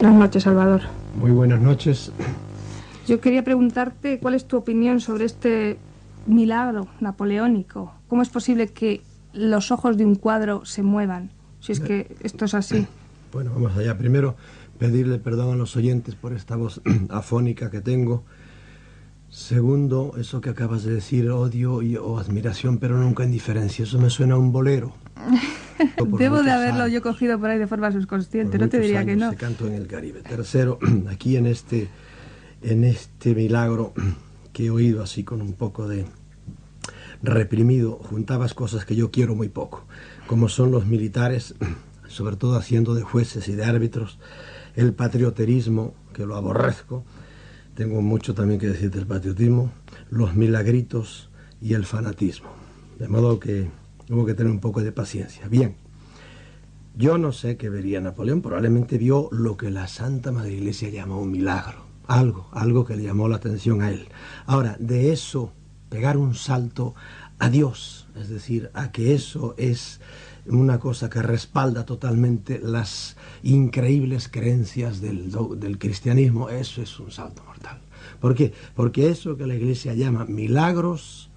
Buenas noches, Salvador. Muy buenas noches. Yo quería preguntarte cuál es tu opinión sobre este milagro napoleónico. ¿Cómo es posible que los ojos de un cuadro se muevan? Si es que esto es así. Bueno, vamos allá. Primero, pedirle perdón a los oyentes por esta voz afónica que tengo. Segundo, eso que acabas de decir, odio o admiración, pero nunca indiferencia. Eso me suena a un bolero. Debo de haberlo yo cogido por ahí de forma subconsciente, no te diría que no. Se cantó en el Caribe. Tercero, aquí en este milagro que he oído así con un poco de reprimido, juntabas cosas que yo quiero muy poco, como son los militares, sobre todo haciendo de jueces y de árbitros, el patrioterismo, que lo aborrezco, tengo mucho también que decir del patriotismo, los milagritos y el fanatismo, de modo que hubo que tener un poco de paciencia. Bien, yo no sé qué vería Napoleón, probablemente vio lo que la Santa Madre Iglesia llama un milagro, algo que le llamó la atención a él. Ahora, de eso, pegar un salto a Dios, es decir, a que eso es una cosa que respalda totalmente las increíbles creencias del cristianismo, eso es un salto mortal. ¿Por qué? Porque eso que la Iglesia llama milagros,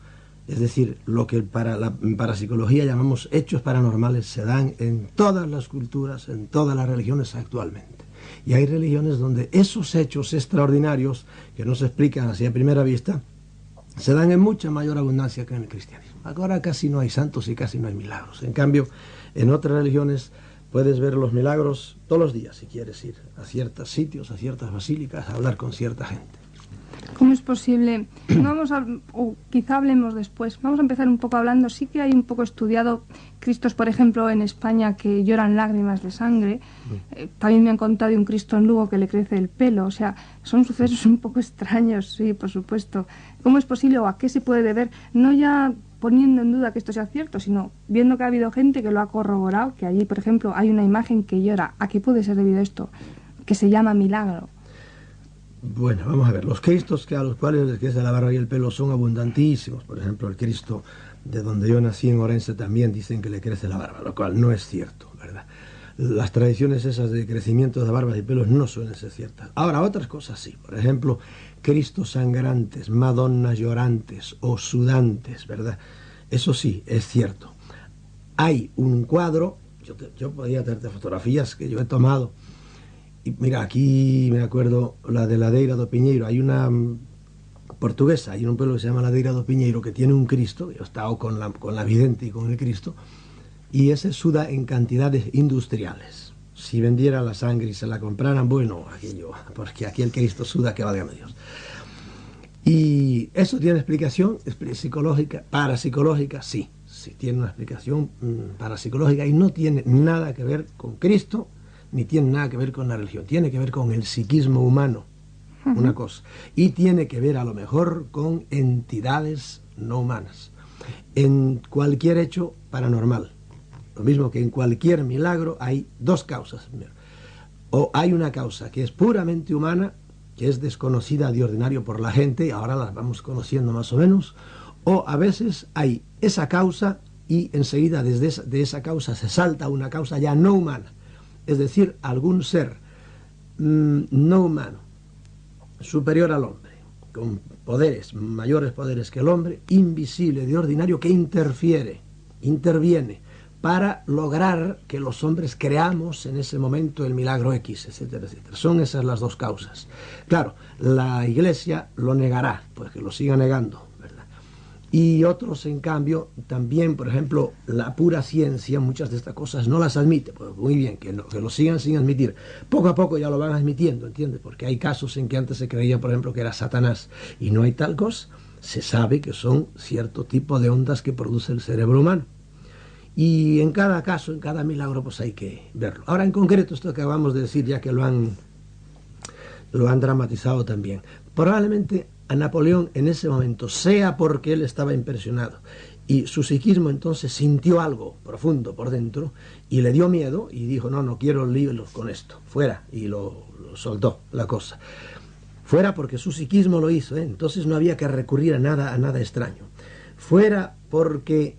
es decir, lo que para la parapsicología llamamos hechos paranormales, se dan en todas las culturas, en todas las religiones actualmente. Y hay religiones donde esos hechos extraordinarios, que no se explican así a primera vista, se dan en mucha mayor abundancia que en el cristianismo. Ahora casi no hay santos y casi no hay milagros. En cambio, en otras religiones puedes ver los milagros todos los días, si quieres ir a ciertos sitios, a ciertas basílicas, a hablar con cierta gente. ¿Cómo es posible? O quizá hablemos después. Vamos a empezar un poco hablando. Sí que hay un poco estudiado Cristos, por ejemplo, en España que lloran lágrimas de sangre. También me han contado de un Cristo en Lugo que le crece el pelo. O sea, son sucesos un poco extraños, sí, por supuesto. ¿Cómo es posible o a qué se puede deber? No ya poniendo en duda que esto sea cierto, sino viendo que ha habido gente que lo ha corroborado, que allí, por ejemplo, hay una imagen que llora. ¿A qué puede ser debido esto? Que se llama milagro. Bueno, vamos a ver, los cristos a los cuales les crece la barba y el pelo son abundantísimos. Por ejemplo, el Cristo de donde yo nací en Orense también dicen que le crece la barba, lo cual no es cierto, ¿verdad? Las tradiciones esas de crecimiento de barbas y pelos no suelen ser ciertas. Ahora, otras cosas sí. Por ejemplo, Cristos sangrantes, Madonnas llorantes o sudantes, ¿verdad? Eso sí, es cierto. Hay un cuadro, yo podría darte fotografías que yo he tomado. Y mira, aquí me acuerdo la de Ladeira do Piñeiro. Hay una portuguesa, hay un pueblo que se llama Ladeira do Piñeiro que tiene un Cristo. Yo he estado con la vidente y con el Cristo, y ese suda en cantidades industriales. Si vendiera la sangre y se la compraran, bueno, aquello, porque aquí el Cristo suda que válgame Dios. Y eso tiene explicación psicológica, parapsicológica, sí tiene una explicación parapsicológica, y no tiene nada que ver con Cristo, ni tiene nada que ver con la religión, tiene que ver con el psiquismo humano, una cosa, y tiene que ver a lo mejor con entidades no humanas. En cualquier hecho paranormal, lo mismo que en cualquier milagro, hay dos causas. O hay una causa que es puramente humana, que es desconocida de ordinario por la gente, y ahora las vamos conociendo más o menos, o a veces hay esa causa y enseguida de esa causa se salta a una causa ya no humana. Es decir, algún ser no humano, superior al hombre, con poderes, mayores poderes que el hombre, invisible de ordinario, que interviene para lograr que los hombres creamos en ese momento el milagro X, etcétera, etcétera. Son esas las dos causas. Claro, la Iglesia lo negará, pues que lo siga negando, ¿verdad? Y otros, en cambio, también, por ejemplo, la pura ciencia, muchas de estas cosas no las admite. Pues muy bien, que lo sigan sin admitir. Poco a poco ya lo van admitiendo, ¿entiendes? Porque hay casos en que antes se creía, por ejemplo, que era Satanás, y no hay tal cosa. Se sabe que son cierto tipo de ondas que produce el cerebro humano. Y en cada caso, en cada milagro, pues hay que verlo. Ahora, en concreto, esto que acabamos de decir, ya que lo han dramatizado también, probablemente a Napoleón en ese momento, sea porque él estaba impresionado y su psiquismo entonces sintió algo profundo por dentro y le dio miedo y dijo, no quiero líos con esto, fuera, y lo soltó la cosa. Fuera porque su psiquismo lo hizo, entonces no había que recurrir a nada extraño. Fuera porque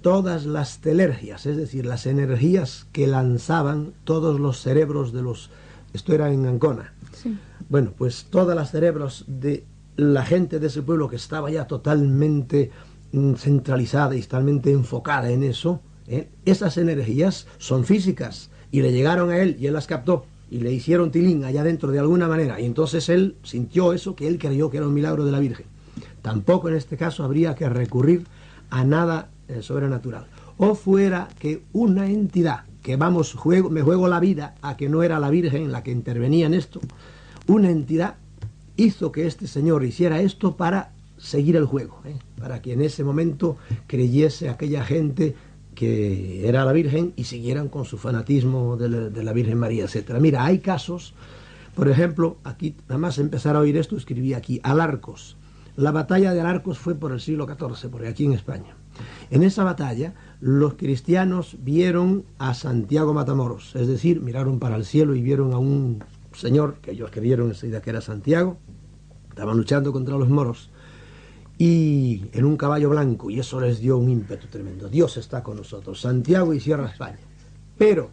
todas las telergias, es decir, las energías que lanzaban todos los cerebros de los Esto era en Ancona. Sí. Bueno, pues todas las cerebros de la gente de ese pueblo que estaba ya totalmente centralizada y totalmente enfocada en eso, esas energías son físicas y le llegaron a él y él las captó y le hicieron tilín allá dentro de alguna manera, y entonces él sintió eso que él creyó que era un milagro de la Virgen. Tampoco en este caso habría que recurrir a nada sobrenatural. O fuera que una entidad, que vamos, me juego la vida a que no era la Virgen la que intervenía en esto, una entidad hizo que este señor hiciera esto para seguir el juego, para que en ese momento creyese aquella gente que era la Virgen y siguieran con su fanatismo de la Virgen María, etcétera. Mira, hay casos, por ejemplo, aquí, nada más empezar a oír esto, escribí aquí, Alarcos. La batalla de Alarcos fue por el siglo XIV, por aquí en España. En esa batalla, los cristianos vieron a Santiago Matamoros, es decir, miraron para el cielo y vieron a un señor, que ellos creyeron enseguida que era Santiago, estaban luchando contra los moros, y en un caballo blanco, y eso les dio un ímpetu tremendo. Dios está con nosotros, Santiago y Sierra España. Pero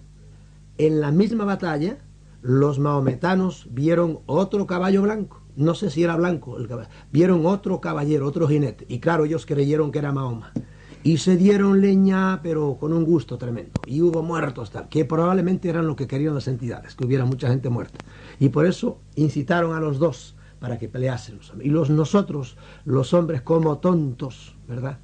en la misma batalla, los maometanos vieron otro caballo blanco, no sé si era blanco el caballo, vieron otro caballero, otro jinete, y claro, ellos creyeron que era Mahoma, y se dieron leña, pero con un gusto tremendo, y hubo muertos tal, que probablemente eran lo que querían las entidades, que hubiera mucha gente muerta, y por eso incitaron a los dos para que peleasen. Y nosotros, los hombres, como tontos, ¿verdad?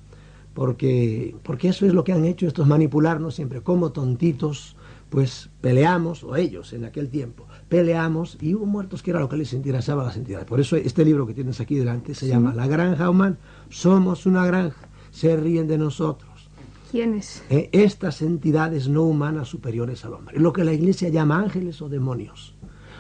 Porque eso es lo que han hecho estos, manipularnos siempre, como tontitos, pues peleamos, o ellos en aquel tiempo, peleamos, y hubo muertos, que era lo que les interesaba a las entidades. Por eso este libro que tienes aquí delante se llama La Granja Humana. Somos una granja, se ríen de nosotros. ¿Quiénes? Estas entidades no humanas superiores al hombre, lo que la Iglesia llama ángeles o demonios,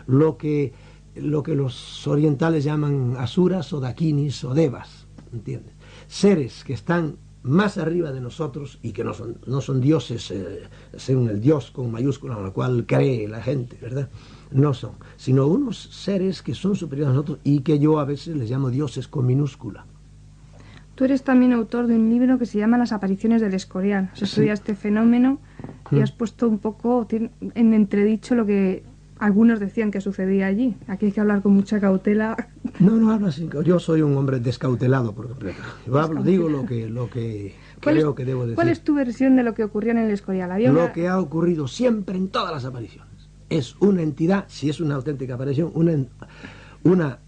lo que los orientales llaman asuras o dakinis o devas, ¿entiendes? Seres que están más arriba de nosotros y que no son dioses, según el Dios con mayúscula, con la cual cree la gente, ¿verdad? No son, sino unos seres que son superiores a nosotros y que yo a veces les llamo dioses con minúscula. Tú eres también autor de un libro que se llama Las apariciones del Escorial. Has estudiado este fenómeno y has puesto un poco en entredicho lo que algunos decían que sucedía allí. Aquí hay que hablar con mucha cautela. No hablo así. Yo soy un hombre descautelado por completo. Yo digo lo que creo que debo decir. ¿Cuál es tu versión de lo que ocurrió en el Escorial? Lo que ha ocurrido siempre en todas las apariciones. Es una entidad, si es una auténtica aparición, una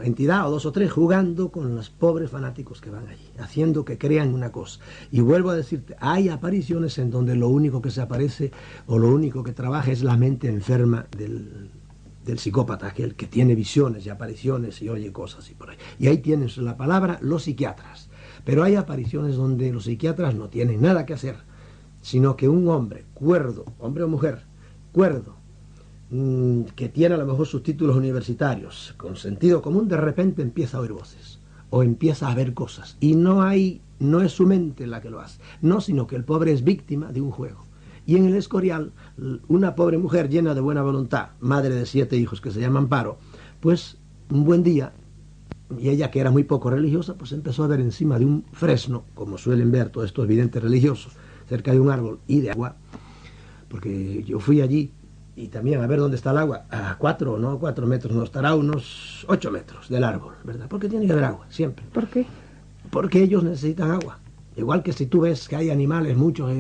entidad o dos o tres jugando con los pobres fanáticos que van allí, haciendo que crean una cosa. Y vuelvo a decirte, hay apariciones en donde lo único que se aparece o lo único que trabaja es la mente enferma del psicópata, aquel que tiene visiones y apariciones y oye cosas y por ahí. Y ahí tienes la palabra los psiquiatras. Pero hay apariciones donde los psiquiatras no tienen nada que hacer, sino que un hombre cuerdo, hombre o mujer, cuerdo, que tiene a lo mejor sus títulos universitarios, con sentido común, de repente empieza a oír voces o empieza a ver cosas, y no es su mente la que lo hace, no, sino que el pobre es víctima de un juego. Y en el Escorial, una pobre mujer llena de buena voluntad, madre de 7 hijos que se llama Amparo, pues un buen día, y ella, que era muy poco religiosa, pues empezó a ver encima de un fresno, como suelen ver todos estos videntes religiosos, cerca de un árbol y de agua, porque yo fui allí y también a ver dónde está el agua, a 4 metros, no, estará a unos 8 metros del árbol, ¿verdad? Porque tiene que haber agua, siempre. ¿Por qué? Porque ellos necesitan agua. Igual que si tú ves que hay animales, muchos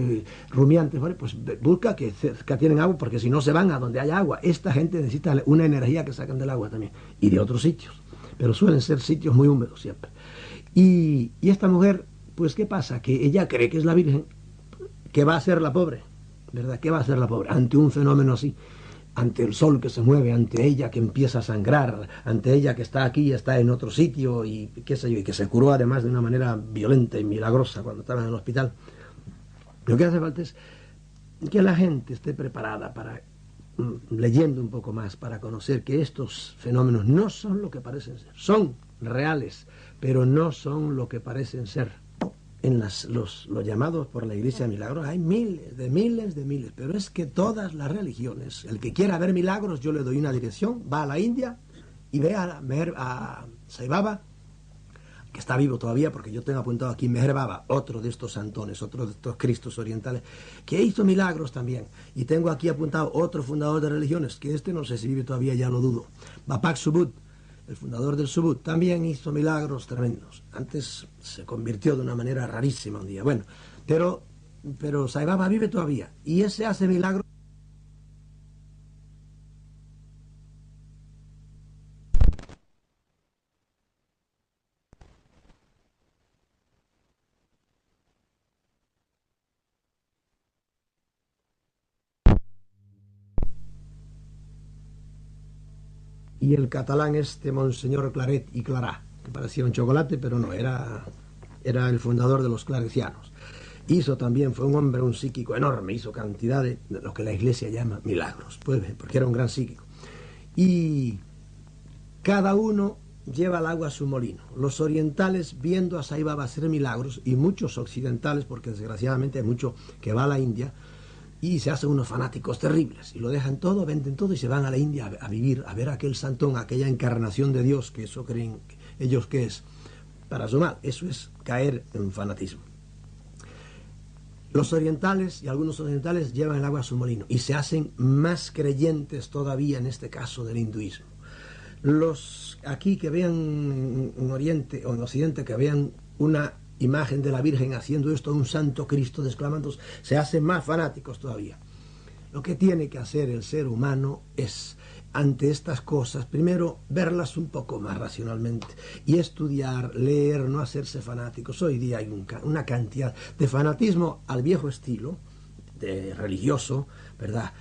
rumiantes, ¿vale? Pues busca que cerca tienen agua, porque si no se van a donde haya agua. Esta gente necesita una energía que sacan del agua también, y de otros sitios, pero suelen ser sitios muy húmedos siempre. Y esta mujer, pues ¿qué pasa? Que ella cree que es la Virgen, que va a ser la pobre, ¿verdad? ¿Qué va a hacer la pobre ante un fenómeno así? Ante el sol que se mueve, ante ella que empieza a sangrar, ante ella que está aquí y está en otro sitio, y qué sé yo, y que se curó además de una manera violenta y milagrosa cuando estaba en el hospital. Lo que hace falta es que la gente esté preparada para, leyendo un poco más, para conocer que estos fenómenos no son lo que parecen ser. Son reales, pero no son lo que parecen ser. En los llamados por la Iglesia milagros hay miles, pero es que todas las religiones, el que quiera ver milagros, yo le doy una dirección, va a la India y ve a Sai Baba, que está vivo todavía, porque yo tengo apuntado aquí Meher Baba, otro de estos santones, otro de estos cristos orientales, que hizo milagros también. Y tengo aquí apuntado otro fundador de religiones, que este no sé si vive todavía, ya lo dudo. Bapak Subud, el fundador del Subud, también hizo milagros tremendos. Antes se convirtió de una manera rarísima un día. Bueno, pero Sai Baba vive todavía, y ese hace milagros. Y el catalán Monseñor Claret y Clarà, que parecía un chocolate, pero no, era el fundador de los clarecianos. Hizo también, fue un hombre, un psíquico enorme, hizo cantidad de lo que la Iglesia llama milagros, pues, porque era un gran psíquico. Y cada uno lleva el agua a su molino. Los orientales, viendo a Sai Baba hacer milagros, y muchos occidentales, porque desgraciadamente hay mucho que va a la India, y se hacen unos fanáticos terribles, y lo dejan todo, venden todo y se van a la India a vivir, a ver aquel santón, aquella encarnación de Dios, que eso creen ellos que es para su mal. Eso es caer en fanatismo. Los orientales, y algunos orientales, llevan el agua a su molino y se hacen más creyentes todavía, en este caso del hinduismo. Los aquí que vean en Oriente o en Occidente, que vean una imagen de la Virgen haciendo esto, un santo Cristo desclamando, se hacen más fanáticos todavía. Lo que tiene que hacer el ser humano es, ante estas cosas, primero verlas un poco más racionalmente y estudiar, leer, no hacerse fanáticos. Hoy día hay una cantidad de fanatismo al viejo estilo, de religioso, ¿verdad?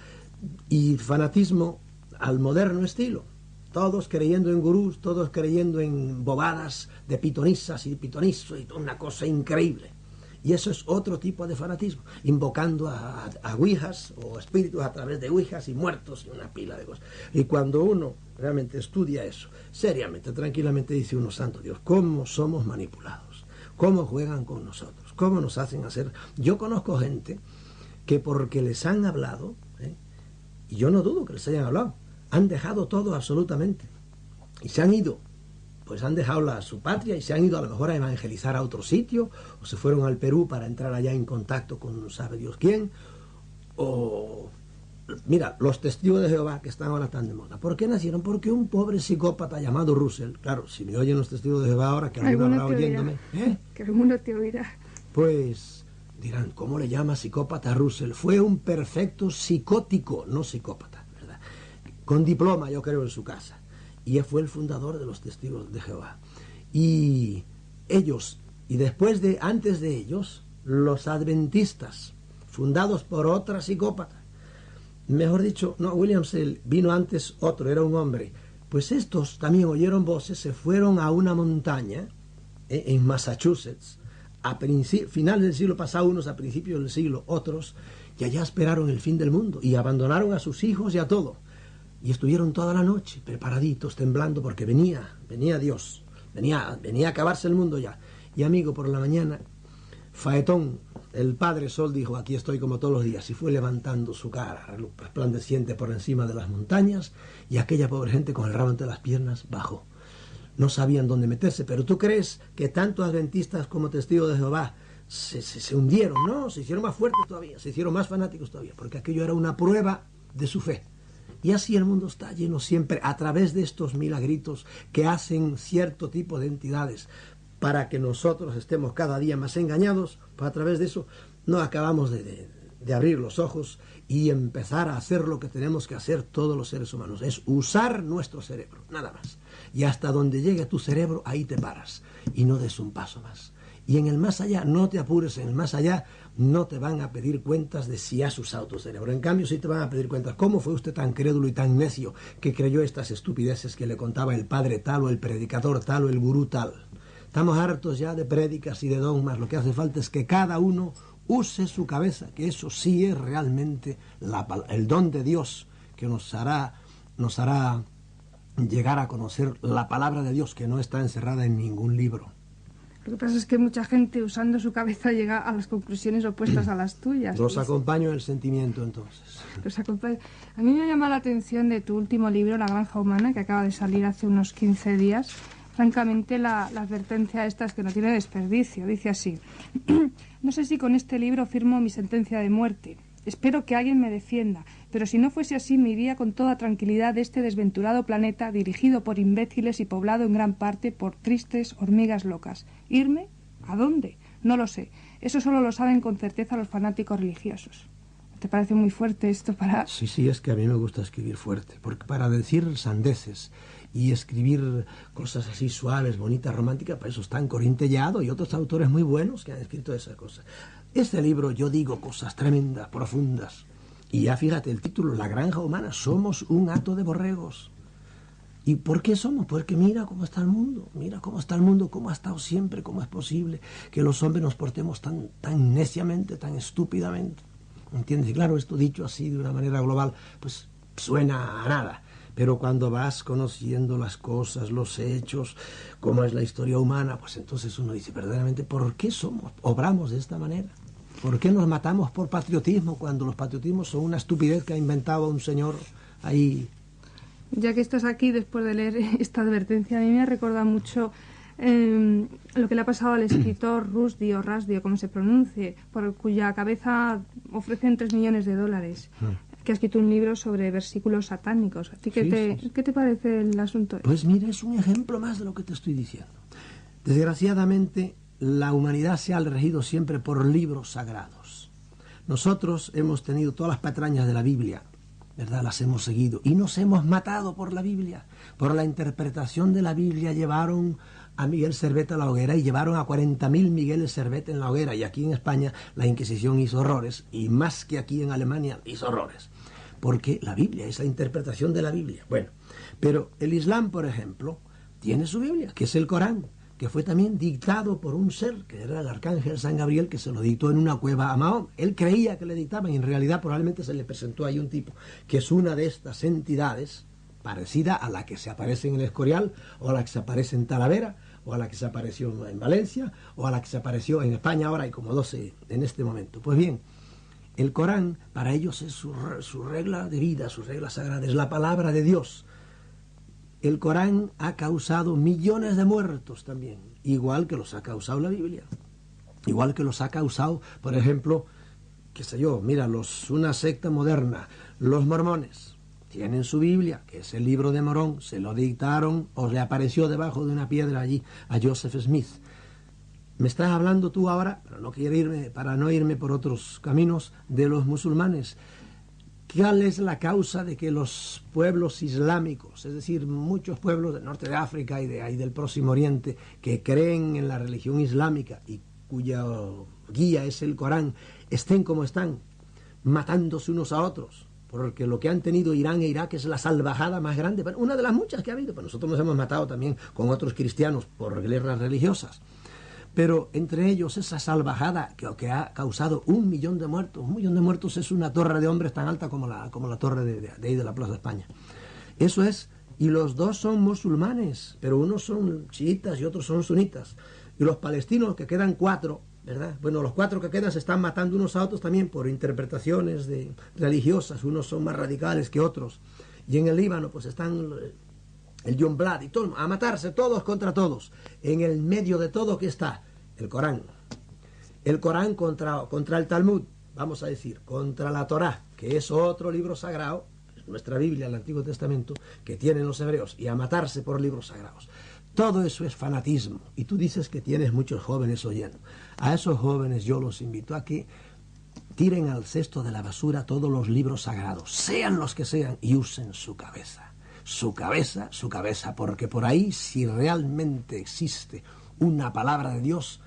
Y fanatismo al moderno estilo. Todos creyendo en gurús, todos creyendo en bobadas de pitonisas y pitonizos y toda una cosa increíble. Y eso es otro tipo de fanatismo, invocando a ouijas o espíritus a través de ouijas y muertos y una pila de cosas. Y cuando uno realmente estudia eso, seriamente, tranquilamente, dice uno, santo Dios, ¿cómo somos manipulados? ¿Cómo juegan con nosotros? ¿Cómo nos hacen hacer? Yo conozco gente que porque les han hablado, y yo no dudo que les hayan hablado, han dejado todo absolutamente y se han ido, pues han dejado su patria y se han ido a lo mejor a evangelizar a otro sitio, o se fueron al Perú para entrar allá en contacto con no sabe Dios quién, o mira, los testigos de Jehová que están ahora tan de moda. ¿Por qué nacieron? Porque un pobre psicópata llamado Russell, claro, si me oyen los testigos de Jehová ahora, que alguno habrá oyéndome, que alguno te oirá, pues dirán, ¿cómo le llama psicópata a Russell? Fue un perfecto psicótico, no psicópata, ¿verdad? Con diploma, yo creo, en su casa. Y él fue el fundador de los testigos de Jehová. Y ellos, y antes de ellos, los adventistas, fundados por otra psicópata. Mejor dicho, no, William Sale, vino antes otro, era un hombre. Pues estos también oyeron voces, se fueron a una montaña, en Massachusetts, a final del siglo pasado, unos a principios del siglo, otros, y allá esperaron el fin del mundo, y abandonaron a sus hijos y a todo. Y estuvieron toda la noche preparaditos, temblando, porque venía Dios, venía a acabarse el mundo ya. Y amigo, por la mañana, Faetón, el Padre Sol, dijo, aquí estoy como todos los días, y fue levantando su cara resplandeciente por encima de las montañas, y aquella pobre gente con el rabo entre las piernas bajó. No sabían dónde meterse, pero ¿tú crees que tanto adventistas como testigos de Jehová se hundieron? No, se hicieron más fuertes todavía, se hicieron más fanáticos todavía, porque aquello era una prueba de su fe. Y así el mundo está lleno siempre, a través de estos milagritos que hacen cierto tipo de entidades para que nosotros estemos cada día más engañados. Pues a través de eso no acabamos de abrir los ojos y empezar a hacer lo que tenemos que hacer todos los seres humanos, es usar nuestro cerebro, nada más. Y hasta donde llegue tu cerebro, ahí te paras y no des un paso más. Y en el más allá, no te apures, en el más allá no te van a pedir cuentas de si has usado tu cerebro. En cambio, sí te van a pedir cuentas. ¿Cómo fue usted tan crédulo y tan necio que creyó estas estupideces que le contaba el padre tal o el predicador tal o el gurú tal? Estamos hartos ya de prédicas y de dogmas. Lo que hace falta es que cada uno use su cabeza, que eso sí es realmente el don de Dios que nos hará llegar a conocer la palabra de Dios, que no está encerrada en ningún libro. Lo que pasa es que mucha gente usando su cabeza llega a las conclusiones opuestas a las tuyas. Los acompaño en el sentimiento, entonces. A mí me llama la atención de tu último libro, La Granja Humana, que acaba de salir hace unos 15 días. francamente la advertencia esta es que no tiene desperdicio. Dice así: no sé si con este libro firmo mi sentencia de muerte. Espero que alguien me defienda, pero si no fuese así me iría con toda tranquilidad de este desventurado planeta dirigido por imbéciles y poblado en gran parte por tristes hormigas locas. ¿Irme? ¿A dónde? No lo sé. Eso solo lo saben con certeza los fanáticos religiosos. ¿Te parece muy fuerte esto para...? Sí, es que a mí me gusta escribir fuerte, porque para decir sandeces y escribir cosas así suaves, bonitas, románticas, para eso están Corín Tellado y otros autores muy buenos que han escrito esas cosas. Este libro yo digo cosas tremendas, profundas, y ya fíjate el título, La granja humana, somos un hato de borregos. ¿Y por qué somos? Porque mira cómo está el mundo, cómo ha estado siempre, cómo es posible que los hombres nos portemos tan neciamente, tan estúpidamente. ¿Entiendes? Y claro, esto dicho así de una manera global, pues suena a nada. Pero cuando vas conociendo las cosas, los hechos, cómo es la historia humana, pues entonces uno dice verdaderamente, ¿por qué obramos de esta manera? ¿Por qué nos matamos por patriotismo cuando los patriotismos son una estupidez que ha inventado un señor ahí? Ya que estás aquí, después de leer esta advertencia, a mí me recuerda mucho lo que le ha pasado al escritor Rushdie o Rushdie, como se pronuncie, por cuya cabeza ofrecen $3 millones, que ha escrito un libro sobre versículos satánicos. ¿A ti qué te parece el asunto? Pues mira, es un ejemplo más de lo que te estoy diciendo. Desgraciadamente, la humanidad se ha regido siempre por libros sagrados. Nosotros hemos tenido todas las patrañas de la Biblia, ¿verdad? Las hemos seguido y nos hemos matado por la Biblia. Por la interpretación de la Biblia llevaron a Miguel Servet a la hoguera y llevaron a 40.000 Migueles Servet en la hoguera. Y aquí en España la Inquisición hizo horrores, y más que aquí en Alemania hizo horrores. Porque la Biblia es la interpretación de la Biblia. Bueno, pero el Islam, por ejemplo, tiene su Biblia, que es el Corán, que fue también dictado por un ser, que era el arcángel San Gabriel, que se lo dictó en una cueva a Mahoma. Él creía que le dictaban y en realidad probablemente se le presentó ahí un tipo, que es una de estas entidades, parecida a la que se aparece en el Escorial, o a la que se aparece en Talavera, o a la que se apareció en Valencia, o a la que se apareció en España. Ahora hay como 12 en este momento. Pues bien, el Corán para ellos es su regla de vida, su regla sagrada, es la palabra de Dios. El Corán ha causado millones de muertos también, igual que los ha causado la Biblia, igual que los ha causado, por ejemplo, qué sé yo, mira, una secta moderna, los mormones, tienen su Biblia, que es el libro de Morón, se lo dictaron o le apareció debajo de una piedra allí a Joseph Smith. Me estás hablando tú ahora, para no irme por otros caminos, de los musulmanes. ¿Cuál es la causa de que los pueblos islámicos, es decir, muchos pueblos del norte de África y de ahí del Próximo Oriente, que creen en la religión islámica y cuya guía es el Corán, estén como están, matándose unos a otros? Porque lo que han tenido Irán e Irak es la salvajada más grande, una de las muchas que ha habido, pero nosotros nos hemos matado también con otros cristianos por guerras religiosas. Pero entre ellos esa salvajada que ha causado 1 millón de muertos. 1 millón de muertos es una torre de hombres tan alta como la torre de ahí de la Plaza España. Eso es, y los dos son musulmanes, pero unos son chiitas y otros son sunitas. Y los palestinos, que quedan 4, ¿verdad? Bueno, los 4 que quedan se están matando unos a otros también por interpretaciones religiosas. Unos son más radicales que otros. Y en el Líbano pues están el John Blood y todo, a matarse todos contra todos. En el medio de todo que está el Corán. El Corán contra el Talmud, vamos a decir, contra la Torá, que es otro libro sagrado, nuestra Biblia, el Antiguo Testamento, que tienen los hebreos, y a matarse por libros sagrados. Todo eso es fanatismo. Y tú dices que tienes muchos jóvenes oyendo. A esos jóvenes yo los invito a que tiren al cesto de la basura todos los libros sagrados, sean los que sean, y usen su cabeza. Su cabeza, porque por ahí, si realmente existe una palabra de Dios,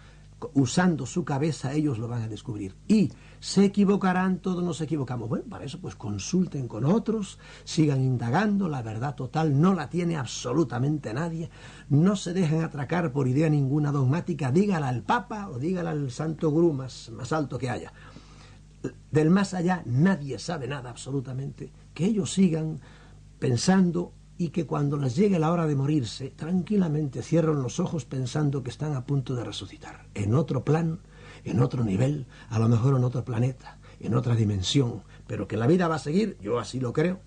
usando su cabeza ellos lo van a descubrir. Y se equivocarán, todos nos equivocamos. Bueno, para eso pues consulten con otros, sigan indagando, la verdad total no la tiene absolutamente nadie, no se dejen atracar por idea ninguna dogmática, dígala al Papa o dígala al santo gurú más alto que haya. Del más allá nadie sabe nada absolutamente, que ellos sigan pensando y que cuando les llegue la hora de morirse, tranquilamente cierren los ojos pensando que están a punto de resucitar, en otro plan, en otro nivel, a lo mejor en otro planeta, en otra dimensión, pero que la vida va a seguir, yo así lo creo,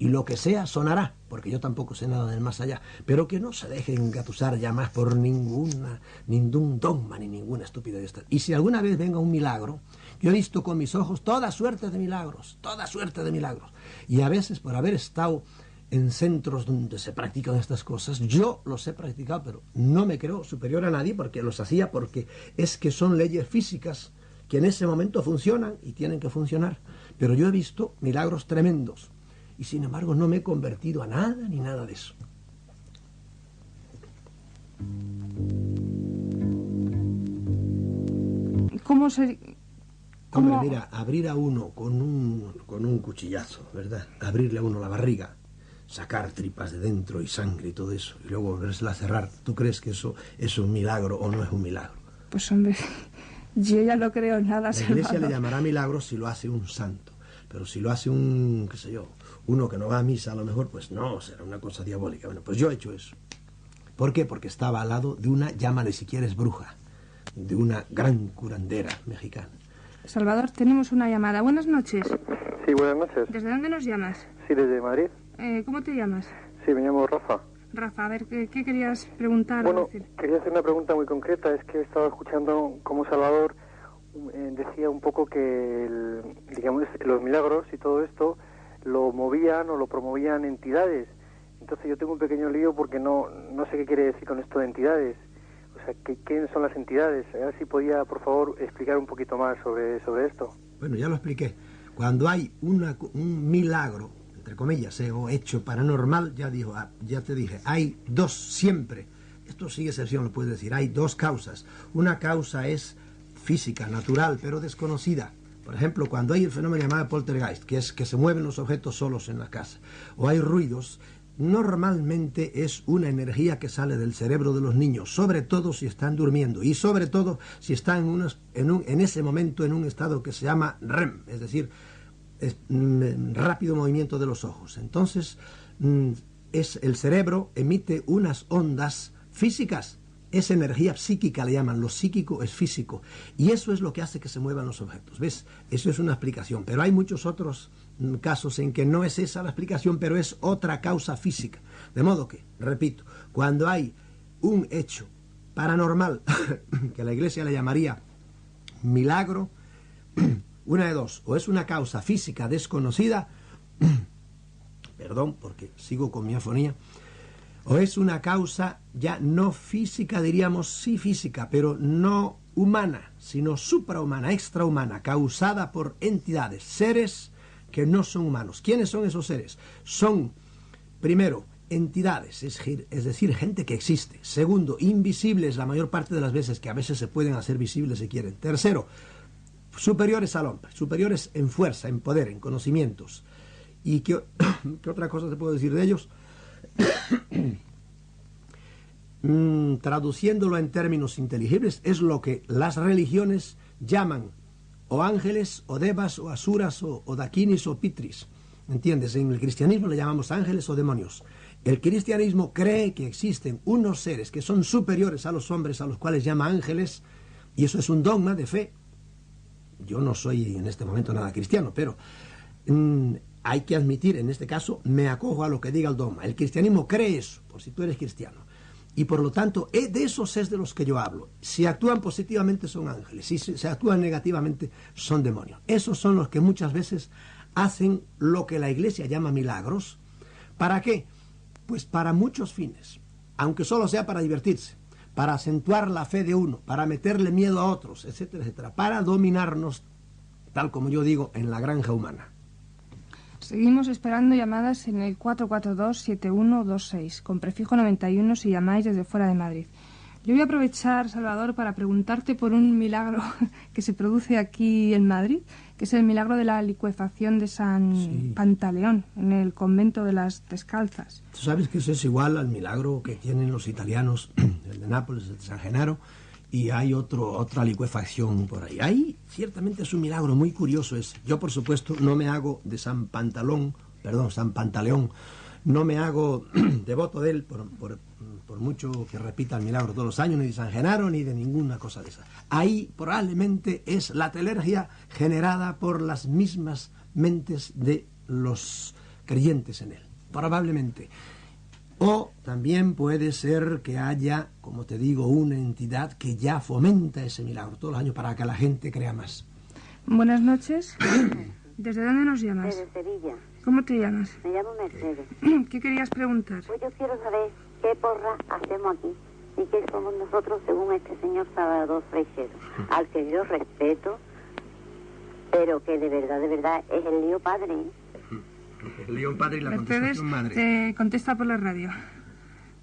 y lo que sea sonará, porque yo tampoco sé nada del más allá, pero que no se dejen engatusar ya más por ningún dogma ni ninguna estupidez de esta. Y si alguna vez venga un milagro, yo he visto con mis ojos toda suerte de milagros, y a veces por haber estado en centros donde se practican estas cosas, yo los he practicado, pero no me creo superior a nadie porque los hacía, porque es que son leyes físicas que en ese momento funcionan y tienen que funcionar. Pero yo he visto milagros tremendos y sin embargo no me he convertido a nada ni nada de eso. Hombre, mira, abrir a uno con un cuchillazo, ¿verdad? Abrirle a uno la barriga, sacar tripas de dentro y sangre y todo eso, y luego volvérsela a cerrar. ¿Tú crees que eso es un milagro o no es un milagro? Pues hombre, yo ya no creo en nada. La Iglesia le llamará milagro si lo hace un santo, pero si lo hace un, qué sé yo, uno que no va a misa a lo mejor, pues no, será una cosa diabólica. Bueno, pues yo he hecho eso. ¿Por qué? Porque estaba al lado de una, llámale si quieres bruja, de una gran curandera mexicana. Salvador, tenemos una llamada. Buenas noches. Sí, buenas noches. ¿Desde dónde nos llamas? Sí, desde Madrid. ¿Cómo te llamas? Sí, me llamo Rafa. Rafa, a ver, ¿qué querías preguntar? Bueno, o decir? quería hacer una pregunta muy concreta. Es que he estado escuchando cómo Salvador decía un poco que, digamos, los milagros y todo esto lo movían o lo promovían entidades. Entonces yo tengo un pequeño lío porque no sé qué quiere decir con esto de entidades. O sea, ¿quiénes son las entidades? A ver si podía, por favor, explicar un poquito más sobre esto. Bueno, ya lo expliqué. Cuando hay un milagro, entre comillas, o hecho paranormal, ya te dije, hay dos siempre. Esto sin excepción lo puedes decir. Hay dos causas. Una causa es física, natural, pero desconocida. Por ejemplo, cuando hay el fenómeno llamado poltergeist, que es que se mueven los objetos solos en la casa, o hay ruidos, normalmente es una energía que sale del cerebro de los niños, sobre todo si están durmiendo y sobre todo si están en ese momento en un estado que se llama REM, es decir, rápido movimiento de los ojos. Entonces, es el cerebro emite unas ondas físicas. Es energía psíquica, le llaman. Lo psíquico es físico. Y eso es lo que hace que se muevan los objetos. ¿Ves? Eso es una explicación. Pero hay muchos otros casos en que no es esa la explicación, pero es otra causa física. De modo que, repito, cuando hay un hecho paranormal, que la Iglesia le llamaría milagro, una de dos. O es una causa física desconocida, perdón, porque sigo con mi afonía, o es una causa ya no física, diríamos sí física, pero no humana, sino suprahumana, extrahumana, causada por entidades, seres que no son humanos. ¿Quiénes son esos seres? Son, primero, entidades, es decir, gente que existe. Segundo, invisibles la mayor parte de las veces, que a veces se pueden hacer visibles si quieren. Tercero, superiores al hombre, superiores en fuerza, en poder, en conocimientos. ¿Y qué otra cosa te puedo decir de ellos? Traduciéndolo en términos inteligibles, es lo que las religiones llaman o ángeles, o devas, o asuras, o dakinis, o pitris. ¿Entiendes? En el cristianismo le llamamos ángeles o demonios. El cristianismo cree que existen unos seres que son superiores a los hombres, a los cuales llama ángeles, y eso es un dogma de fe. Yo no soy en este momento nada cristiano, pero hay que admitir, en este caso, me acojo a lo que diga el dogma. El cristianismo cree eso, por si tú eres cristiano. Y por lo tanto, de esos es de los que yo hablo. Si actúan positivamente son ángeles, si se actúan negativamente son demonios. Esos son los que muchas veces hacen lo que la Iglesia llama milagros. ¿Para qué? Pues para muchos fines, aunque solo sea para divertirse, para acentuar la fe de uno, para meterle miedo a otros, etcétera, etcétera, para dominarnos, tal como yo digo, en la granja humana. Seguimos esperando llamadas en el 442-7126, con prefijo 91 si llamáis desde fuera de Madrid. Yo voy a aprovechar, Salvador, para preguntarte por un milagro que se produce aquí en Madrid, que es el milagro de la licuefacción de San Pantaleón, en el convento de las Descalzas. Tú sabes que eso es igual al milagro que tienen los italianos, el de Nápoles, el de San Genaro, y hay otra licuefacción por ahí. Ahí ciertamente es un milagro muy curioso ese. Yo, por supuesto, no me hago de San Pantaleón, no me hago devoto de él por mucho que repita el milagro todos los años, ni de San Genaro, ni de ninguna cosa de esa. Ahí probablemente es la telergia generada por las mismas mentes de los creyentes en él, probablemente. O también puede ser que haya, como te digo, una entidad que ya fomenta ese milagro todos los años para que la gente crea más. Buenas noches. ¿Desde dónde nos llamas? Desde Sevilla. ¿Cómo te llamas? Me llamo Mercedes. ¿Qué querías preguntar? Pues yo quiero saber qué porra hacemos aquí y qué somos nosotros según este señor Salvador Freixedo, al que yo respeto, pero que de verdad es el lío padre, ¿eh? El león padre y la Mercedes, contestación madre. te contesta por la radio.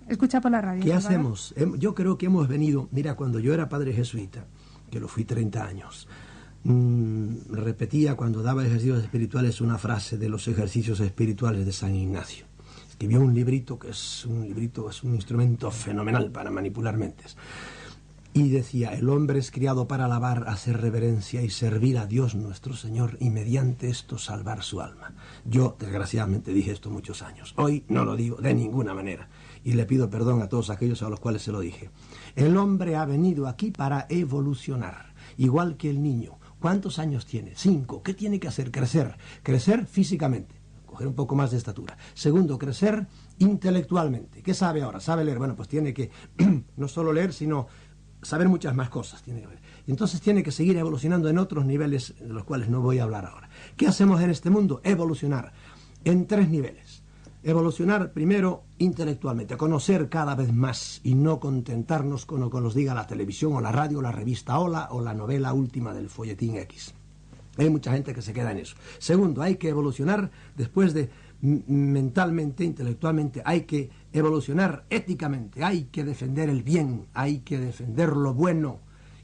Escucha por la radio. ¿Qué Salvador. hacemos? Yo creo que hemos venido, mira, cuando yo era padre jesuita, que lo fui 30 años, repetía cuando daba ejercicios espirituales una frase de los ejercicios espirituales de San Ignacio. Escribió un librito que es un instrumento fenomenal para manipular mentes. Y decía, el hombre es criado para alabar, hacer reverencia y servir a Dios nuestro Señor y mediante esto salvar su alma. Yo, desgraciadamente, dije esto muchos años. Hoy no lo digo de ninguna manera. Y le pido perdón a todos aquellos a los cuales se lo dije. El hombre ha venido aquí para evolucionar, igual que el niño. ¿Cuántos años tiene? 5. ¿Qué tiene que hacer? Crecer. Crecer físicamente, coger un poco más de estatura. Segundo, crecer intelectualmente. ¿Qué sabe ahora? ¿Sabe leer? Bueno, pues tiene que no solo leer, sino saber muchas más cosas. Tiene que ver. Entonces tiene que seguir evolucionando en otros niveles de los cuales no voy a hablar ahora. ¿Qué hacemos en este mundo? Evolucionar en 3 niveles. Evolucionar primero intelectualmente, conocer cada vez más y no contentarnos con lo que nos diga la televisión o la radio o la revista Hola o la novela última del folletín X. Hay mucha gente que se queda en eso. Segundo, hay que evolucionar después de mentalmente, intelectualmente, hay que evolucionar éticamente, hay que defender el bien, hay que defender lo bueno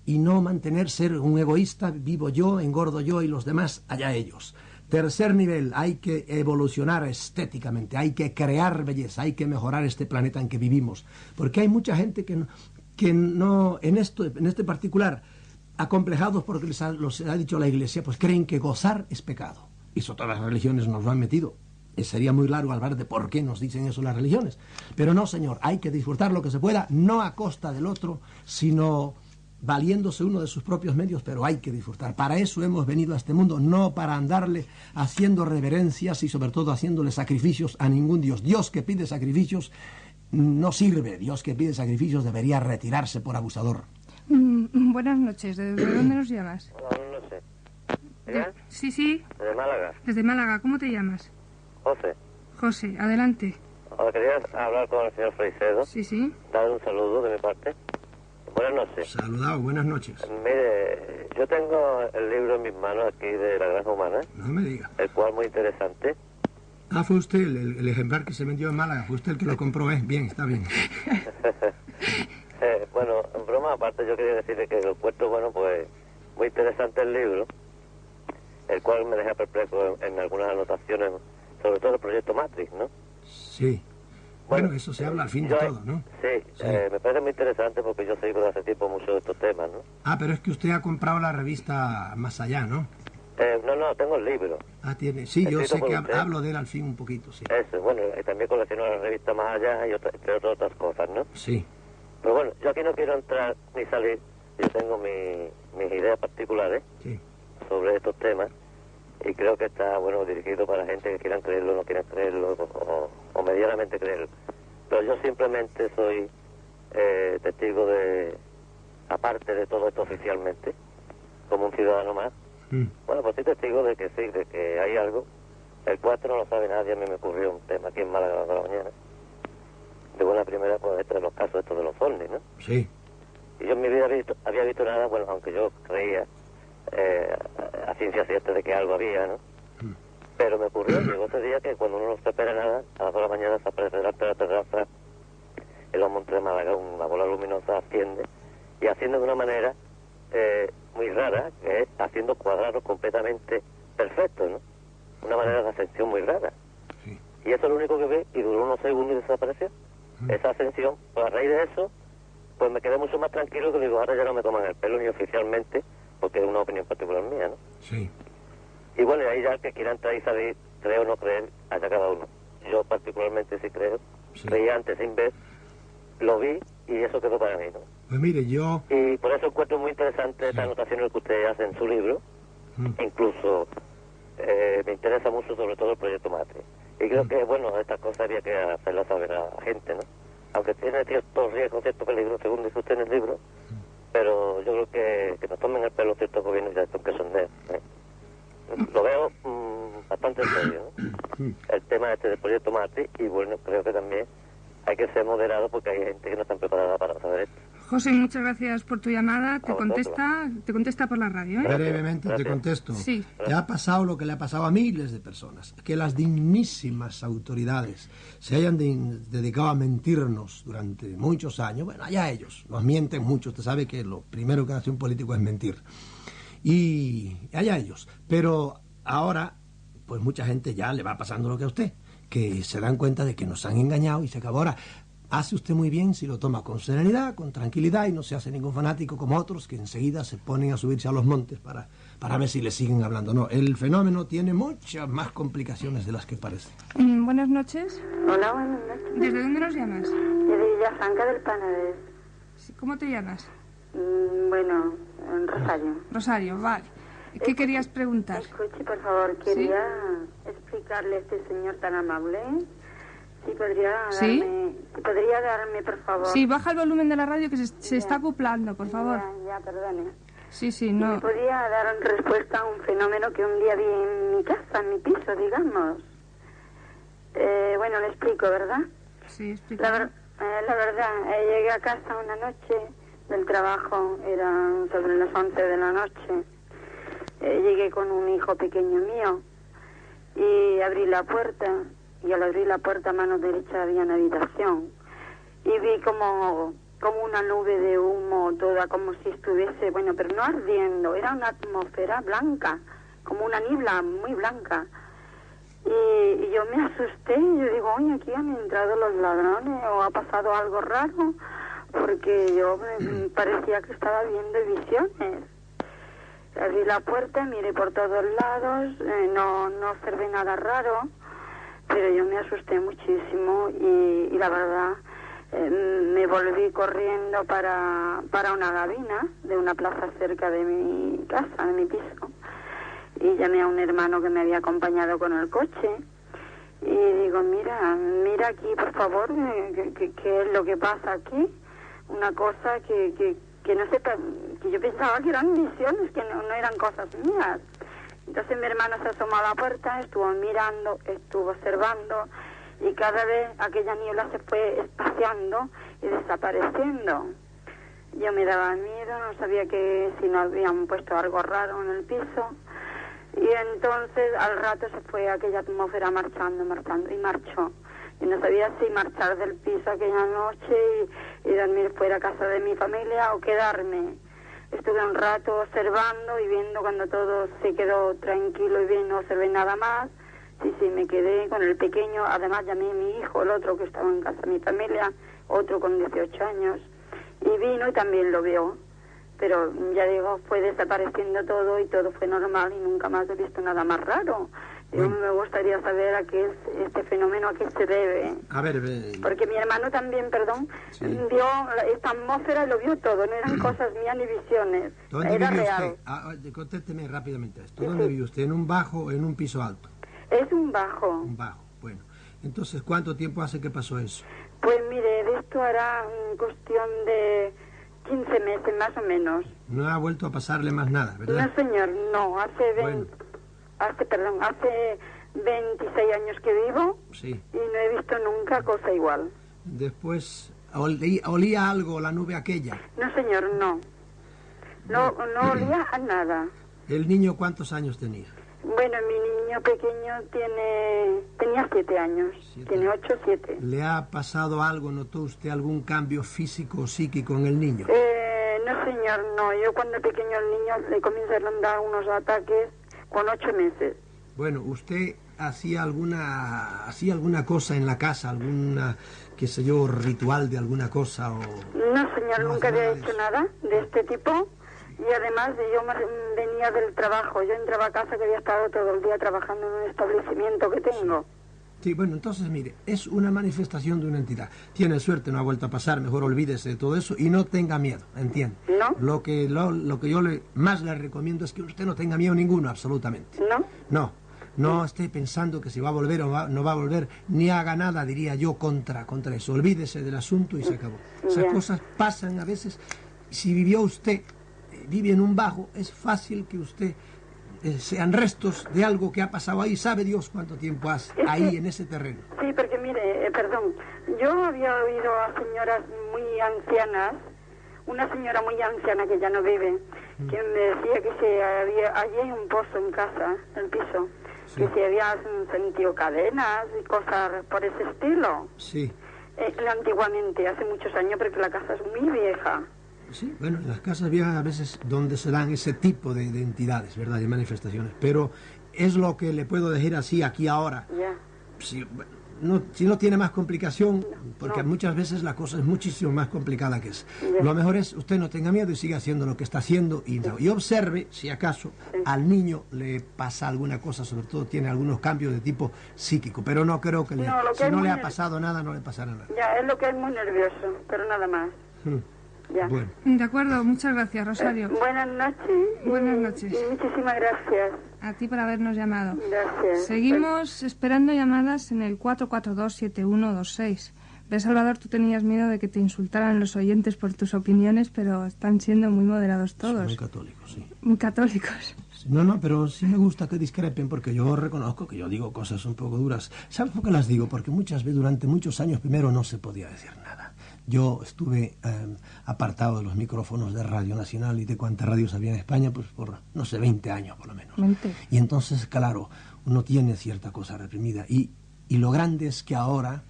y no ser un egoísta, vivo yo, engordo yo y los demás, allá ellos. Tercer nivel, hay que evolucionar estéticamente, hay que crear belleza, hay que mejorar este planeta en que vivimos, porque hay mucha gente que no en este particular, acomplejados porque les ha dicho la Iglesia, pues creen que gozar es pecado. Eso todas las religiones nos lo han metido. Sería muy largo hablar de por qué nos dicen eso las religiones. Pero no, señor, hay que disfrutar lo que se pueda, no a costa del otro, sino valiéndose uno de sus propios medios, pero hay que disfrutar. Para eso hemos venido a este mundo, no para andarle haciendo reverencias y sobre todo haciéndole sacrificios a ningún Dios. Dios que pide sacrificios no sirve. Dios que pide sacrificios debería retirarse por abusador. Buenas noches. ¿Desde dónde nos llamas? Hola, no sé. ¿Ella? Sí, sí. De Málaga. Desde Málaga. ¿Cómo te llamas? José. José, adelante. Ahora quería hablar con el señor Freixedo. Sí, sí. Darle un saludo de mi parte. Buenas noches. Saludado, buenas noches. Mire, yo tengo el libro en mis manos aquí de La Granja Humana. No me diga. El cual muy interesante. Ah, fue usted el ejemplar que se vendió en Málaga, fue usted el que lo compró, ¿eh? Bien, está bien. Bueno, en broma aparte yo quería decirle que lo encuentro, bueno, pues muy interesante el libro, el cual me deja perplejo en algunas anotaciones, sobre todo el proyecto Matrix, ¿no? Sí. Bueno, eso se habla al fin de todo, ¿no? Sí, Sí. Me parece muy interesante porque yo sigo de hace tiempo mucho de estos temas, ¿no? Ah, pero es que usted ha comprado la revista Más Allá, ¿no? No, tengo el libro. Ah, tiene. Sí, yo Escrito sé por que usted. hablo de él al fin un poquito, sí. Eso, bueno, y también colecciono la revista Más Allá y entre otras cosas, ¿no? Sí. Pero bueno, yo aquí no quiero entrar ni salir, yo tengo mis ideas particulares Sí. sobre estos temas y creo que está, bueno, dirigido para gente que quieran creerlo, no quieran creerlo o medianamente creerlo. Pero yo simplemente soy testigo de, aparte de todo esto oficialmente, como un ciudadano más, bueno, pues soy testigo de que sí, de que hay algo, el cual no lo sabe nadie. A mí me ocurrió un tema aquí en Málaga de la mañana, de buena primera, pues este de los casos estos de los ovnis, ¿no? Sí. Y yo en mi vida había visto nada, bueno, aunque yo creía a ciencia cierta de que algo había, ¿no? Pero me ocurrió, llegó ese día que cuando uno no se espera nada, a las 2 de la mañana se aparece delante de la terraza en los montes de Málaga, una bola luminosa asciende, y asciende de una manera muy rara, que es haciendo cuadrados completamente perfectos, ¿no? Una manera de ascensión muy rara. Sí. Y eso es lo único que ve, y duró unos segundos y desapareció. Esa ascensión, pues a raíz de eso, pues me quedé mucho más tranquilo, que digo, ahora ya no me toman el pelo ni oficialmente, porque es una opinión particular mía, ¿no? Sí. Y bueno, y ahí ya el que quiera entrar y saber, creer o no creer, allá cada uno. Yo particularmente sí creo, Sí. creía antes sin ver, lo vi y eso quedó para mí, ¿no? Pues mire, yo... Y por eso encuentro muy interesante estas anotaciones que usted hace en su libro, incluso me interesa mucho sobre todo el proyecto Matrix. Y creo que, bueno, estas cosas había que hacerlas saber a la gente, ¿no? Aunque tiene cierto riesgo, cierto peligro, según dice usted en el libro, pero yo creo que nos tomen el pelo ciertos gobiernos y ya esto que son de... Lo veo bastante serio, ¿no? El tema este del proyecto Marte, y bueno, creo que también hay que ser moderado porque hay gente que no está preparada para saber esto. José, muchas gracias por tu llamada. Te contesta por la radio, ¿eh? Brevemente te contesto. Sí. Le ha pasado lo que le ha pasado a miles de personas, que las dignísimas autoridades se hayan dedicado a mentirnos durante muchos años. Bueno, allá ellos, nos mienten mucho. Usted sabe que lo primero que hace un político es mentir. Y allá ellos. Pero ahora, pues mucha gente ya le va pasando lo que a usted, que se dan cuenta de que nos han engañado y se acabó. Ahora, hace usted muy bien si lo toma con serenidad, con tranquilidad y no se hace ningún fanático como otros que enseguida se ponen a subirse a los montes para ver si le siguen hablando. No, el fenómeno tiene muchas más complicaciones de las que parece. Buenas noches. Hola, buenas noches. ¿Desde dónde nos llamas? De Villafranca del Penedès. Sí, ¿cómo te llamas? Bueno, en Rosario. Rosario, vale. ¿Qué querías preguntar? Escuche, por favor, quería explicarle a este señor tan amable... Si podría darme, por favor... Sí, baja el volumen de la radio que se está acoplando, por favor. Ya, perdone. Sí, no. ¿Me podría dar respuesta a un fenómeno que un día vi en mi casa, en mi piso, digamos? Bueno, le explico, ¿verdad? Sí, explica. La verdad, llegué a casa una noche del trabajo, eran sobre las 11 de la noche. Llegué con un hijo pequeño mío y abrí la puerta... Y al abrir la puerta a mano derecha había una habitación. Y vi como una nube de humo, toda como si estuviese, bueno, pero no ardiendo, era una atmósfera blanca, como una niebla muy blanca. Y yo me asusté, yo digo, oye, aquí han entrado los ladrones o ha pasado algo raro, porque yo me parecía que estaba viendo visiones. Abrí la puerta, miré por todos lados, no observé nada raro. Pero yo me asusté muchísimo y la verdad me volví corriendo para una gabina de una plaza cerca de mi casa, de mi piso. Y llamé a un hermano que me había acompañado con el coche. Y digo, mira aquí, por favor, ¿qué es lo que pasa aquí? Una cosa que no sé, que yo pensaba que eran visiones, que no eran cosas mías. Entonces mi hermano se asomó a la puerta, estuvo mirando, estuvo observando y cada vez aquella niebla se fue espaciando y desapareciendo. Yo me daba miedo, no sabía que si no habían puesto algo raro en el piso y entonces al rato se fue aquella atmósfera marchando y marchó. Y no sabía si marchar del piso aquella noche y dormir fuera a casa de mi familia o quedarme. Estuve un rato observando y viendo cuando todo se quedó tranquilo y bien, no observé nada más. Sí, me quedé con el pequeño. Además llamé a mi hijo, el otro que estaba en casa de mi familia, otro con 18 años. Y vino y también lo vio. Pero ya digo, fue desapareciendo todo y todo fue normal y nunca más he visto nada más raro. Yo me gustaría saber a qué es este fenómeno, a qué se debe. A ver, porque mi hermano también, vio esta atmósfera y lo vio todo, no eran cosas mías ni visiones. ¿Dónde era vive real. usted? Contésteme rápidamente esto. ¿Dónde vive usted? ¿En un bajo o en un piso alto? Es un bajo. Un bajo, bueno. Entonces, ¿cuánto tiempo hace que pasó eso? Pues mire, de esto hará cuestión de 15 meses más o menos. No ha vuelto a pasarle más nada, ¿verdad? No, señor, no. Hace 26 años que vivo y no he visto nunca cosa igual. Después, ¿olía algo la nube aquella? No, señor, no. No olía a nada. ¿El niño cuántos años tenía? Bueno, mi niño pequeño tenía 7 años. Tiene 8, 7. ¿Le ha pasado algo? ¿Notó usted algún cambio físico o psíquico en el niño? No, señor, no. Yo cuando pequeño el niño le comenzaron a dar unos ataques con 8 meses. Bueno, ¿usted hacía alguna cosa en la casa? ¿Alguna, qué sé yo, ritual de alguna cosa? No, señor, nunca había hecho nada de este tipo. Y además yo venía del trabajo. Yo entraba a casa que había estado todo el día trabajando en un establecimiento que tengo. Sí, bueno, entonces, mire, es una manifestación de una entidad. Tiene suerte, no ha vuelto a pasar, mejor olvídese de todo eso y no tenga miedo, ¿entiende? ¿No? Lo que yo más le recomiendo es que usted no tenga miedo ninguno, absolutamente. ¿No? No. No esté pensando que si va a volver o no va a volver, ni haga nada, diría yo, contra eso. Olvídese del asunto y se acabó. Esas cosas pasan a veces. Si vivió usted, vive en un bajo, es fácil que usted sean restos de algo que ha pasado ahí. Sabe Dios cuánto tiempo hace ahí en ese terreno. Sí, porque mire, perdón, yo había oído a señoras muy ancianas, una señora muy anciana que ya no vive, que me decía que allí hay un pozo en casa, el piso, sí, que se había sentido cadenas y cosas por ese estilo. Sí. Antiguamente, hace muchos años, porque la casa es muy vieja. Sí, bueno, en las casas viejas a veces donde se dan ese tipo de entidades, ¿verdad?, de manifestaciones, pero es lo que le puedo decir así aquí ahora. Ya. Si no tiene más complicación, porque muchas veces la cosa es muchísimo más complicada que es. Lo mejor es usted no tenga miedo y siga haciendo lo que está haciendo y observe si acaso al niño le pasa alguna cosa, sobre todo tiene algunos cambios de tipo psíquico, pero no creo que si no le ha pasado nada, no le pasará nada. Ya, es lo que es muy nervioso, pero nada más. Ya. Bueno. De acuerdo, muchas gracias, Rosario. Buenas noches. Buenas noches. Y muchísimas gracias. A ti por habernos llamado. Gracias. Seguimos esperando llamadas en el 442-7126. ¿Ves, Salvador? Tú tenías miedo de que te insultaran los oyentes por tus opiniones, pero están siendo muy moderados todos. Son muy católicos, sí. Muy católicos. No, pero sí me gusta que discrepen, porque yo reconozco que yo digo cosas un poco duras. ¿Sabes por qué las digo? Porque muchas veces, durante muchos años, primero no se podía decir nada. Yo estuve apartado de los micrófonos de Radio Nacional y de cuántas radios había en España, pues por, no sé, 20 años por lo menos. 20. Y entonces, claro, uno tiene cierta cosa reprimida. Y lo grande es que ahora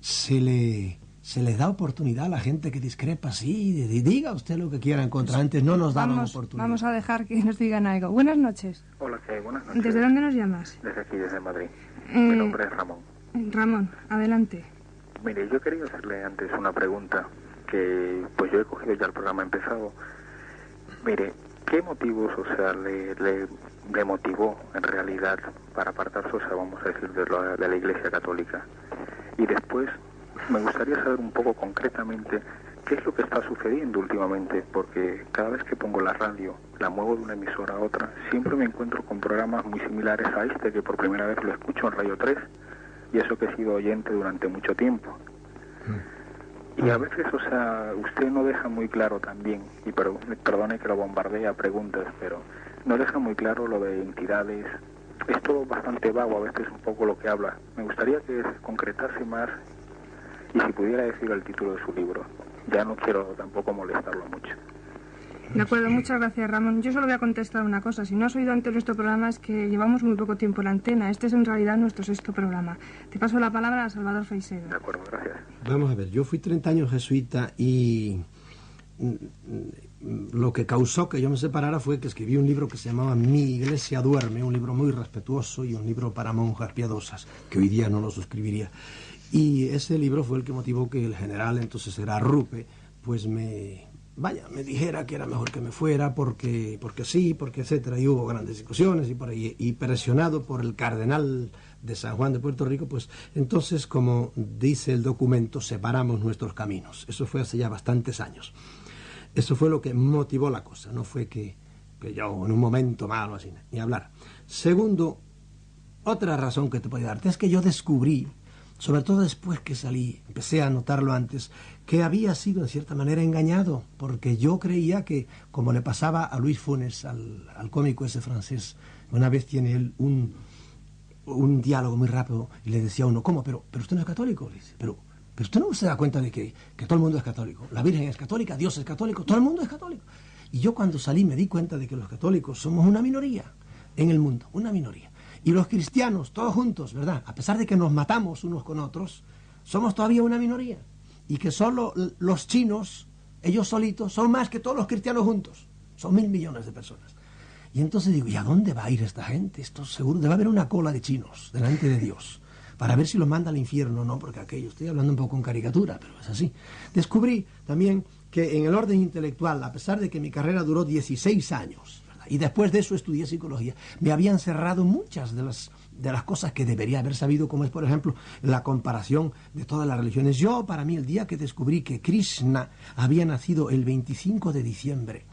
se les da oportunidad a la gente que discrepa, sí, diga usted lo que quiera en contra. Antes no nos daban oportunidad. Vamos a dejar que nos digan algo. Buenas noches. Hola, ¿qué hay? Buenas noches. ¿Desde dónde nos llamas? Desde aquí, desde Madrid. Mi nombre es Ramón. Ramón, adelante. Mire, yo quería hacerle antes una pregunta, que pues yo he cogido ya el programa empezado. Mire, ¿qué motivos, o sea, le motivó en realidad para apartarse, o sea, vamos a decir, de la Iglesia Católica? Y después me gustaría saber un poco concretamente qué es lo que está sucediendo últimamente, porque cada vez que pongo la radio, la muevo de una emisora a otra, siempre me encuentro con programas muy similares a este, que por primera vez lo escucho en Radio 3, y eso que he sido oyente durante mucho tiempo. Y a veces, o sea, usted no deja muy claro también, y perdone que lo bombardee a preguntas, pero no deja muy claro lo de entidades. Es todo bastante vago a veces un poco lo que habla. Me gustaría que se concretase más, y si pudiera decir el título de su libro. Ya no quiero tampoco molestarlo mucho. De acuerdo, muchas gracias, Ramón. Yo solo voy a contestar una cosa. Si no has oído antes nuestro programa, es que llevamos muy poco tiempo en la antena. Este es en realidad nuestro 6º programa. Te paso la palabra a Salvador Freixedo. De acuerdo, gracias. Vamos a ver, yo fui 30 años jesuita y lo que causó que yo me separara fue que escribí un libro que se llamaba Mi Iglesia Duerme, un libro muy respetuoso y un libro para monjas piadosas, que hoy día no lo suscribiría. Y ese libro fue el que motivó que el general, entonces era Rupe, pues me dijera que era mejor que me fuera porque sí, porque etcétera, y hubo grandes discusiones y por ahí, y presionado por el cardenal de San Juan de Puerto Rico, pues entonces, como dice el documento, separamos nuestros caminos. Eso fue hace ya bastantes años. Eso fue lo que motivó la cosa, no fue que yo en un momento malo así, ni hablar. Segundo, otra razón que te puedo darte es que yo descubrí, sobre todo después que salí, empecé a notarlo antes, que había sido en cierta manera engañado, porque yo creía que, como le pasaba a Luis Funes, al cómico ese francés, una vez tiene él un diálogo muy rápido y le decía a uno, ¿cómo? Pero usted no es católico, le dice, pero usted no se da cuenta de que todo el mundo es católico, la Virgen es católica, Dios es católico, todo el mundo es católico. Y yo cuando salí me di cuenta de que los católicos somos una minoría en el mundo, una minoría. Y los cristianos, todos juntos, ¿verdad? A pesar de que nos matamos unos con otros, somos todavía una minoría. Y que solo los chinos, ellos solitos, son más que todos los cristianos juntos. Son 1.000 millones de personas. Y entonces digo, ¿y a dónde va a ir esta gente? Esto seguro debe haber una cola de chinos delante de Dios, para ver si los manda al infierno o no, porque aquello, estoy hablando un poco en caricatura, pero es así. Descubrí también que en el orden intelectual, a pesar de que mi carrera duró 16 años, y después de eso estudié psicología, me habían cerrado muchas de las cosas que debería haber sabido, como es, por ejemplo, la comparación de todas las religiones. Yo, para mí, el día que descubrí que Krishna había nacido el 25 de diciembre,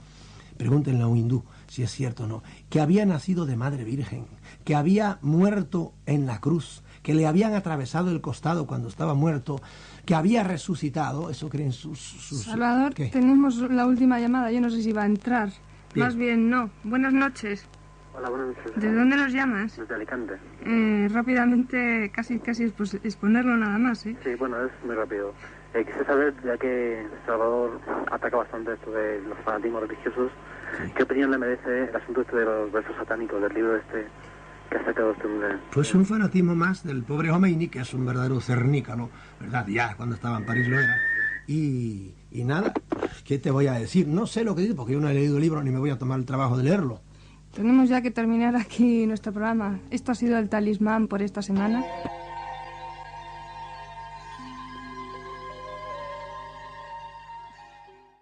pregúntenle a un hindú, si es cierto o no, que había nacido de madre virgen, que había muerto en la cruz, que le habían atravesado el costado cuando estaba muerto, que había resucitado, eso creen sus... Salvador, ¿qué? tenemos la última llamada, yo no sé si va a entrar. Bien. Más bien no. Buenas noches. Hola, buenas noches. ¿De dónde nos llamas? Desde Alicante. Rápidamente, casi pues, exponerlo nada más, ¿eh? Sí, bueno, es muy rápido. Quisiera saber, ya que Salvador ataca bastante esto de los fanatismos religiosos, ¿qué opinión le merece el asunto este de los versos satánicos del libro este que ha sacado este hombre? Pues un fanatismo más del pobre Khomeini, que es un verdadero cernícalo, ¿verdad? Ya cuando estaba en París lo era. Y nada, ¿qué te voy a decir? No sé lo que dice, porque yo no he leído el libro ni me voy a tomar el trabajo de leerlo. Tenemos ya que terminar aquí nuestro programa. Esto ha sido el Talismán por esta semana.